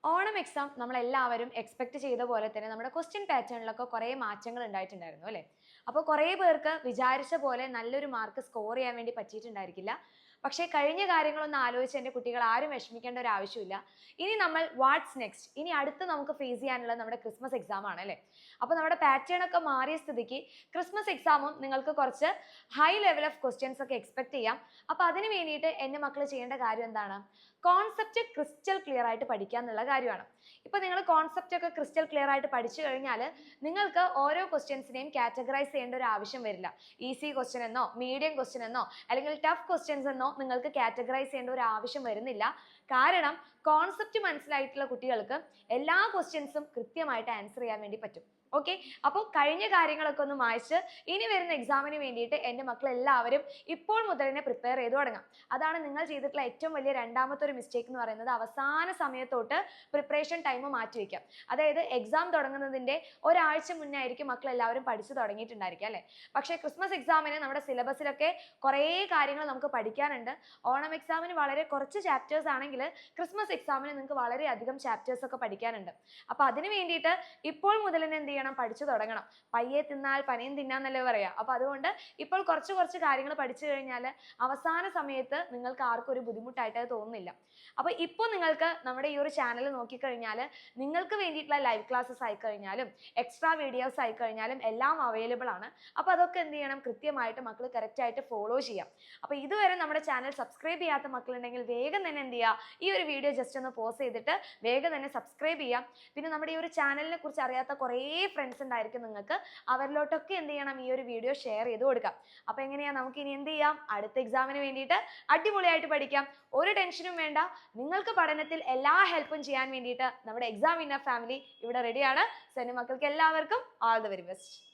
Onam exam നമ്മളെല്ലാവരും expect ചെയ്ത പോലെ തന്നെ നമ്മുടെ ക്വസ്റ്റ്യൻ പാറ്റേണിലൊക്കെ കുറേ മാറ്റങ്ങൾ ഉണ്ടായിട്ടുണ്ടായിരുന്നു അല്ലേ? അപ്പോൾ കുറേ പേർക്ക് വിചാരിച്ച പോലെ നല്ലൊരു മാർക്ക് സ്കോർ ചെയ്യാൻ വേണ്ടി പറ്റിയിട്ടുണ്ടായിരിക്കില്ല. പക്ഷേ കഴിഞ്ഞ കാര്യങ്ങളൊന്ന് ആലോചിച്ച് എൻ്റെ കുട്ടികൾ ആരും വിഷമിക്കേണ്ട ഒരു ആവശ്യമില്ല. ഇനി നമ്മൾ വാട്ട്സ് നെക്സ്റ്റ്, ഇനി അടുത്ത് നമുക്ക് ഫേസ് ചെയ്യാനുള്ളത് നമ്മുടെ ക്രിസ്മസ് എക്സാം ആണ് അല്ലേ? അപ്പോൾ നമ്മുടെ പാറ്റേൺ ഒക്കെ മാറിയ സ്ഥിതിക്ക് ക്രിസ്മസ് എക്സാമും നിങ്ങൾക്ക് കുറച്ച് ഹൈ ലെവൽ ഓഫ് ക്വസ്റ്റ്യൻസ് ഒക്കെ എക്സ്പെക്ട് ചെയ്യാം. അപ്പോൾ അതിന് വേണ്ടിയിട്ട് എൻ്റെ മക്കൾ ചെയ്യേണ്ട കാര്യം എന്താണ്? കോൺസെപ്റ്റ് ക്രിസ്റ്റൽ ക്ലിയർ ആയിട്ട് പഠിക്കുക എന്നുള്ള കാര്യമാണ്. ഇപ്പോൾ നിങ്ങൾ കോൺസെപ്റ്റ് ഒക്കെ ക്രിസ്റ്റൽ ക്ലിയർ ആയിട്ട് പഠിച്ചു കഴിഞ്ഞാൽ നിങ്ങൾക്ക് ഓരോ ക്വസ്റ്റ്യൻസിനെയും കാറ്റഗറൈസ് ചെയ്യേണ്ട ഒരു ആവശ്യം വരില്ല. ഈസി ക്വസ്റ്റ്യൻ എന്നോ മീഡിയം ക്വസ്റ്റ്യൻ എന്നോ അല്ലെങ്കിൽ ടഫ് ക്വസ്റ്റ്യൻസ് എന്നോ നിങ്ങൾക്ക് കാറ്റഗറൈസ് ചെയ്യേണ്ട ഒരു ആവശ്യം വരുന്നില്ല. കാരണം കോൺസെപ്റ്റ് മനസ്സിലായിട്ടുള്ള കുട്ടികൾക്ക് എല്ലാ ക്വസ്റ്റ്യൻസും കൃത്യമായിട്ട് ആൻസർ ചെയ്യാൻ വേണ്ടി പറ്റും. ഓക്കെ, അപ്പോൾ കഴിഞ്ഞ കാര്യങ്ങളൊക്കെ ഒന്ന് മായ്ച്ച് ഇനി വരുന്ന എക്സാമിന് വേണ്ടിയിട്ട് എൻ്റെ മക്കൾ എല്ലാവരും ഇപ്പോൾ മുതൽ തന്നെ പ്രിപ്പയർ ചെയ്ത് തുടങ്ങാം. അതാണ് നിങ്ങൾ ചെയ്തിട്ടുള്ള ഏറ്റവും വലിയ രണ്ടാമത്തെ ഒരു മിസ്റ്റേക്ക് എന്ന് പറയുന്നത്. അവസാന സമയത്തോട്ട് പ്രിപ്പറേഷൻ ടൈം മാറ്റി വയ്ക്കാം. അതായത് എക്സാം തുടങ്ങുന്നതിൻ്റെ ഒരാഴ്ച മുന്നേ ആയിരിക്കും മക്കൾ എല്ലാവരും പഠിച്ചു തുടങ്ങിയിട്ടുണ്ടായിരിക്കും അല്ലേ? പക്ഷേ ക്രിസ്മസ് എക്സാമിന് നമ്മുടെ സിലബസിലൊക്കെ കുറേ കാര്യങ്ങൾ നമുക്ക് പഠിക്കാനുണ്ട്. ഓണം എക്സാമിന് വളരെ കുറച്ച് ചാപ്റ്റേഴ്സ് ആണെങ്കിൽ ക്രിസ്മസ് എക്സാമിന് നിങ്ങൾക്ക് വളരെയധികം ചാപ്റ്റേഴ്സ് ഒക്കെ പഠിക്കാനുണ്ട്. അപ്പോൾ അതിന് വേണ്ടിയിട്ട് ഇപ്പോൾ മുതൽ തന്നെ എന്ത് ചെയ്യണം? പഠിച്ചു തുടങ്ങണം. പയ്യെ തിന്നാൽ പനയും തിന്നാന്നല്ലേ പറയാ. അപ്പൊ അതുകൊണ്ട് ഇപ്പോൾ കുറച്ച് കാര്യങ്ങൾ പഠിച്ചു കഴിഞ്ഞാൽ അവസാന സമയത്ത് നിങ്ങൾക്ക് ആർക്കും ഒരു ബുദ്ധിമുട്ടായിട്ട് തോന്നുന്നില്ല. അപ്പൊ ഇപ്പോൾ നിങ്ങൾക്ക് നമ്മുടെ ഈ ഒരു ചാനൽ നോക്കിക്കഴിഞ്ഞാൽ നിങ്ങൾക്ക് വേണ്ടിയിട്ടുള്ള ലൈവ് ക്ലാസ്സസ് ആയി കഴിഞ്ഞാലും എക്സ്ട്രാ വീഡിയോസ് ആയി കഴിഞ്ഞാലും എല്ലാം അവൈലബിൾ ആണ്. അപ്പൊ അതൊക്കെ എന്ത് ചെയ്യണം? കൃത്യമായിട്ട് മക്കൾ കറക്റ്റ് ആയിട്ട് ഫോളോ ചെയ്യാം. അപ്പൊ ഇതുവരെ നമ്മുടെ ചാനൽ സബ്സ്ക്രൈബ് ചെയ്യാത്ത മക്കളുണ്ടെങ്കിൽ വേഗം തന്നെ എന്ത് ചെയ്യുക? ഈ ഒരു വീഡിയോ ജസ്റ്റ് ഒന്ന് പോസ് ചെയ്തിട്ട് വേഗം തന്നെ സബ്സ്ക്രൈബ് ചെയ്യാം. പിന്നെ നമ്മുടെ ഈ ഒരു ചാനലിനെ കുറിച്ച് അറിയാത്ത കുറേ ഫ്രണ്ട്സ് ഉണ്ടായിരിക്കും നിങ്ങൾക്ക്. അവരിലോട്ടൊക്കെ എന്ത് ചെയ്യണം? ഈ ഒരു വീഡിയോ ഷെയർ ചെയ്ത് കൊടുക്കാം. അപ്പൊ എങ്ങനെയാ നമുക്ക് ഇനി എന്ത് ചെയ്യാം? അടുത്ത എക്സാമിന് വേണ്ടിയിട്ട് അടിപൊളിയായിട്ട് പഠിക്കാം. ഒരു ടെൻഷനും വേണ്ട. നിങ്ങൾക്ക് പഠനത്തിൽ എല്ലാ ഹെൽപ്പും ചെയ്യാൻ വേണ്ടിയിട്ട് നമ്മുടെ എക്സാം വിന്നർ ഫാമിലി ഇവിടെ റെഡിയാണ്. സോ എൻ്റെ മക്കൾക്ക് എല്ലാവർക്കും ഓൾ ദ വെരി ബെസ്റ്റ്.